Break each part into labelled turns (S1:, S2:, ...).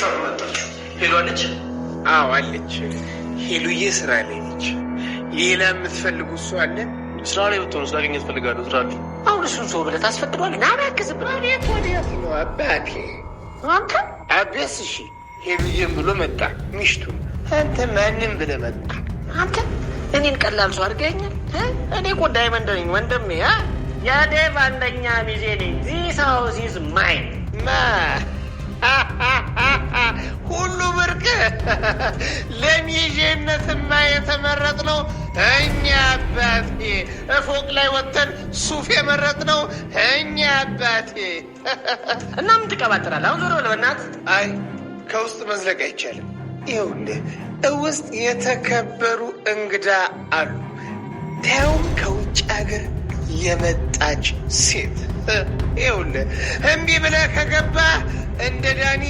S1: ሰው መጣች? ሄሎ አለች?
S2: አዎ አለች። ሄሉዬ ስራ ላይ ነች። ሌላ የምትፈልጉ እሱ አለ?
S1: ስራ ላይ ብትሆኑ ስላገኘት ፈልጋለሁ። ስራ አለ።
S2: አሁን እሱን ሰው ብለህ ታስፈቅዷል? ናናክስ ብራኔት ወዲያት ነው አባቴ። አንተ አቤስ እሺ ሄሉዬም ብሎ መጣ ሚሽቱን። አንተ ማንም ብለህ መጣ? አንተ እኔን ቀላል ሰው አድርገኛል። እኔ እኮ ዳይመንድ ነኝ ወንድሜ። የዴቭ አንደኛ ሚዜ ነኝ። ዚስ ሃውስ ኢዝ ማይን። ሁሉ ብርቅ ለሚዜነትማ የተመረጥነው እኛ አባቴ። ፎቅ ላይ ወጥተን ሱፍ የመረጥነው እኛ አባቴ። እና ምን ትቀባጥራለህ? አሁን ዞር በለው በእናትህ። አይ ከውስጥ መዝለቅ አይቻልም። ይኸውልህ ውስጥ የተከበሩ እንግዳ አሉ። ያውም ከውጭ ሀገር የመጣች ሴት። ይኸውልህ እምቢ ብለህ ከገባህ እንደ ዳኒ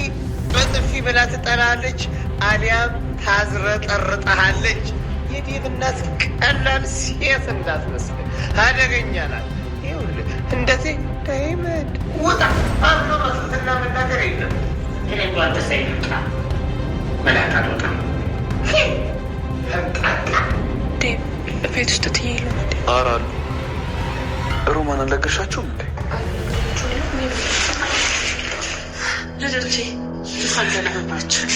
S2: በጥፊ ብላ ትጠራለች፣ አሊያም ታዝረጠርጠሃለች። የዴቭ እናት ቀላል ሴት እንዳትመስል አደገኛ ናት። ይኸውልህ እንደዚህ ዳይመንድ ውጣ አብሎ መስትና መናገር የለም። እኔ እንኳን ተሳይልጣ መላካት ወጣ
S3: ዴቭ ቤት ውስጥ ትየለ
S1: አራሉ ሮማን አልነገርሻችሁም እንዴ?
S3: ልጆቼ ሳገናባቸው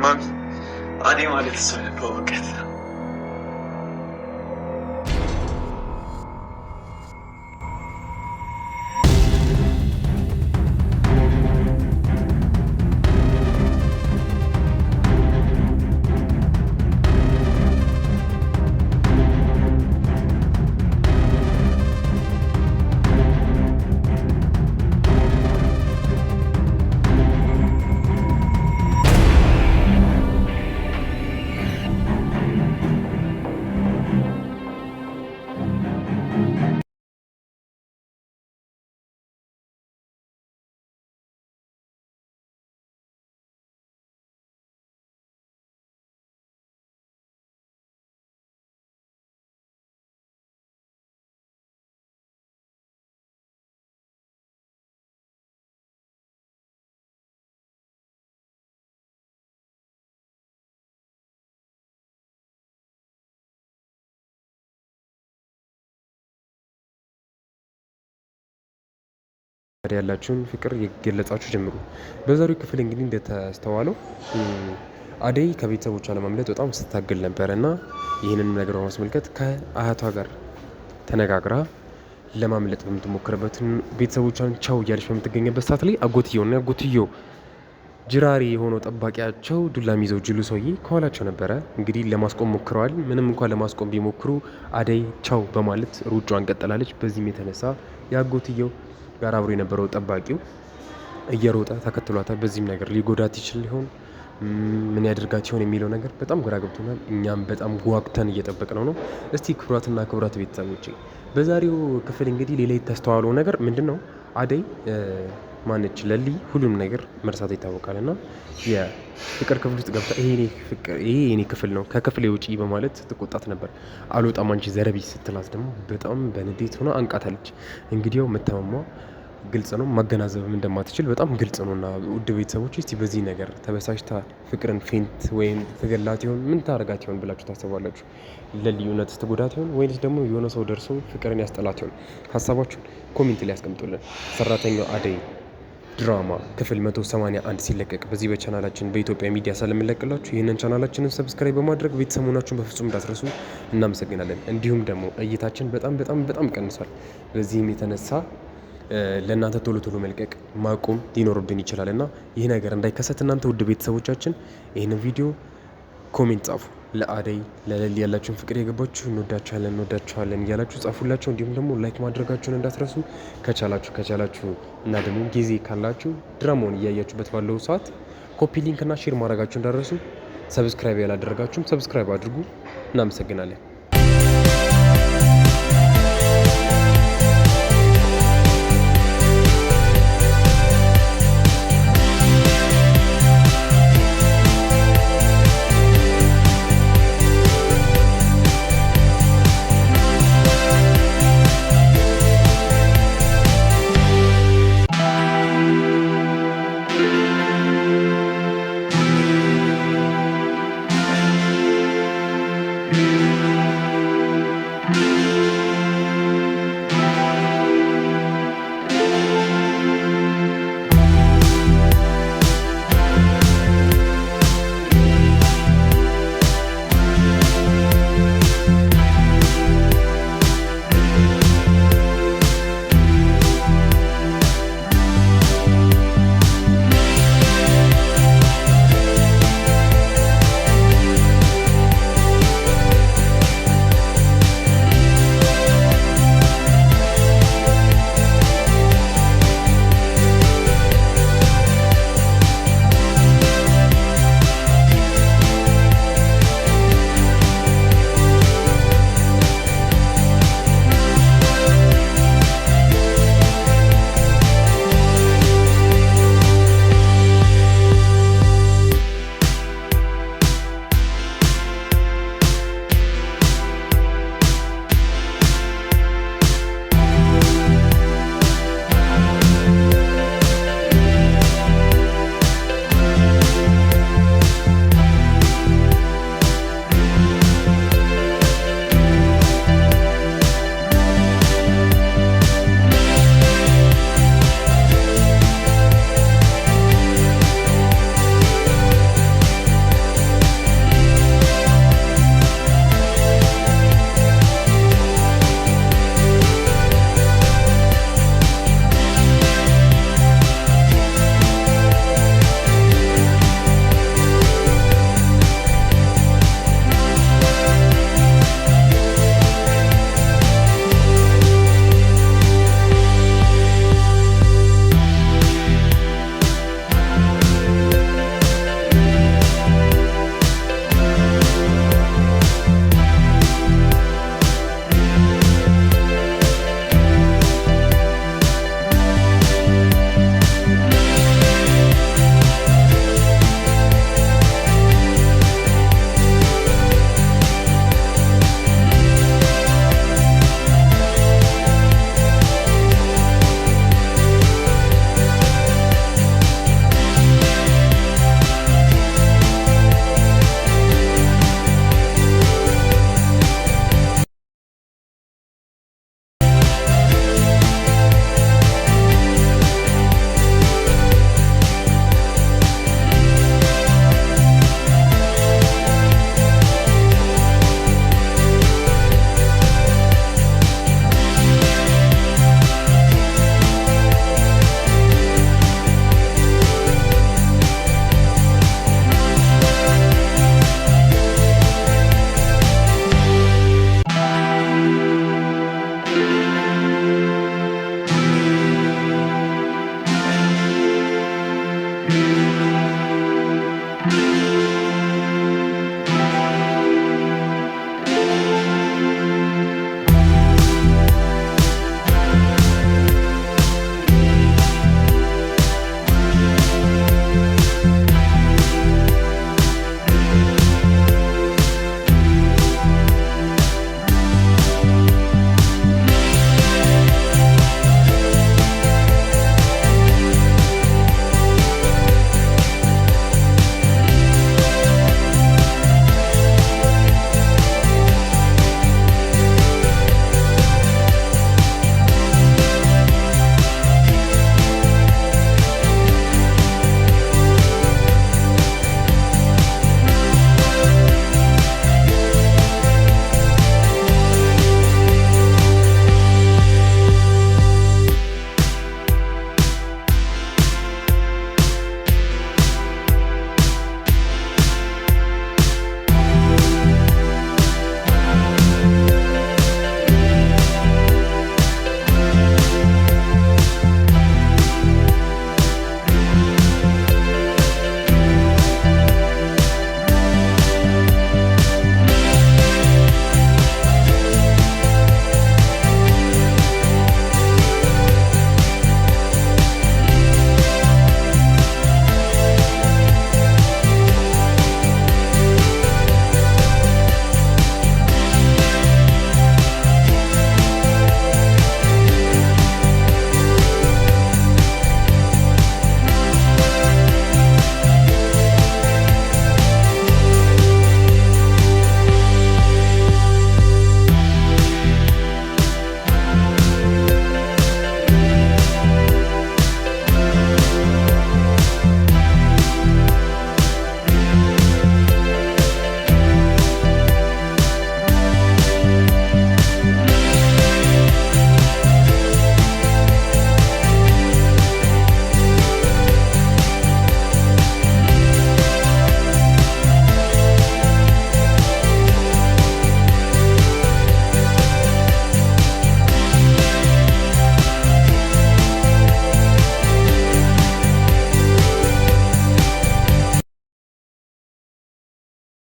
S1: ማሚ አኔ ማለት እሷ በእውቀት
S4: ያላችሁን ፍቅር የገለጻችሁ ጀምሩ። በዛሬው ክፍል እንግዲህ እንደተስተዋለው አደይ ከቤተሰቦቿ ለማምለጥ በጣም ስታገል ነበር እና ይህንን ነገር በማስመልከት ከአያቷ ጋር ተነጋግራ ለማምለጥ በምትሞክርበት ቤተሰቦቿን ቻው እያለች በምትገኝበት ሰዓት ላይ አጎትየውና አጎትየው ጅራሪ የሆነው ጠባቂያቸው ዱላ ይዘው ጅሉ ሰውዬ ከኋላቸው ነበረ። እንግዲህ ለማስቆም ሞክረዋል። ምንም እንኳን ለማስቆም ቢሞክሩ አደይ ቻው በማለት ሩጫዋን ቀጠላለች። በዚህም የተነሳ የአጎትየው ጋር አብሮ የነበረው ጠባቂው እየሮጠ ተከትሏታል። በዚህም ነገር ሊጎዳት ይችል ሊሆን ምን ያደርጋት ይሆን የሚለው ነገር በጣም ግራ ገብቶናል። እኛም በጣም ጓጉተን እየጠበቅነው ነው። እስቲ ክቡራትና ክቡራት ቤተሰቦቼ በዛሬው ክፍል እንግዲህ ሌላ የተስተዋለው ነገር ምንድን ነው? አደይ ማነች ለሊ ሁሉንም ነገር መርሳት ይታወቃል እና የፍቅር ክፍል ውስጥ ገብታ ይሄ የኔ ክፍል ነው ከክፍሌ ውጪ በማለት ትቆጣት ነበር። አልወጣም አንቺ ዘረቢስ ስትላት ደግሞ በጣም በንዴት ሆና አንቃታለች። እንግዲህ ያው መተማማ ግልጽ ነው፣ ማገናዘብም እንደማትችል በጣም ግልጽ ነው። እና ውድ ቤተሰቦች እስቲ በዚህ ነገር ተበሳጭታ ፍቅርን ፌንት ወይም ትገላት ይሆን ምን ታደርጋት ይሆን ብላችሁ ታስባላችሁ? ለሊ እውነትስ ትጎዳት ይሆን ወይስ ደግሞ የሆነ ሰው ደርሶ ፍቅርን ያስጠላት ይሆን? ሀሳባችሁን ኮሜንት ላይ ያስቀምጡልን። ሰራተኛው አደይ ድራማ ክፍል 181 ሲለቀቅ በዚህ በቻናላችን በኢትዮጵያ ሚዲያ ስለምንለቅላችሁ ይህንን ቻናላችንን ሰብስክራይብ በማድረግ ቤተሰብ መሆናችሁን በፍጹም እንዳትረሱ። እናመሰግናለን። እንዲሁም ደግሞ እይታችን በጣም ቀንሷል። በዚህም የተነሳ ለእናንተ ቶሎ መልቀቅ ማቆም ሊኖርብን ይችላል እና ይህ ነገር እንዳይከሰት እናንተ ውድ ቤተሰቦቻችን ይህንን ቪዲዮ ኮሜንት ጻፉ። ለአደይ ለለሊ ያላችሁን ፍቅር የገባችሁ እንወዳችኋለን እያላችሁ ጻፉላቸው። እንዲሁም ደግሞ ላይክ ማድረጋችሁን እንዳትረሱ። ከቻላችሁ እና ደግሞ ጊዜ ካላችሁ ድራማውን እያያችሁበት ባለው ሰዓት ኮፒ ሊንክ እና ሼር ማድረጋችሁ እንዳትረሱ። ሰብስክራይብ ያላደረጋችሁም ሰብስክራይብ አድርጉ። እናመሰግናለን።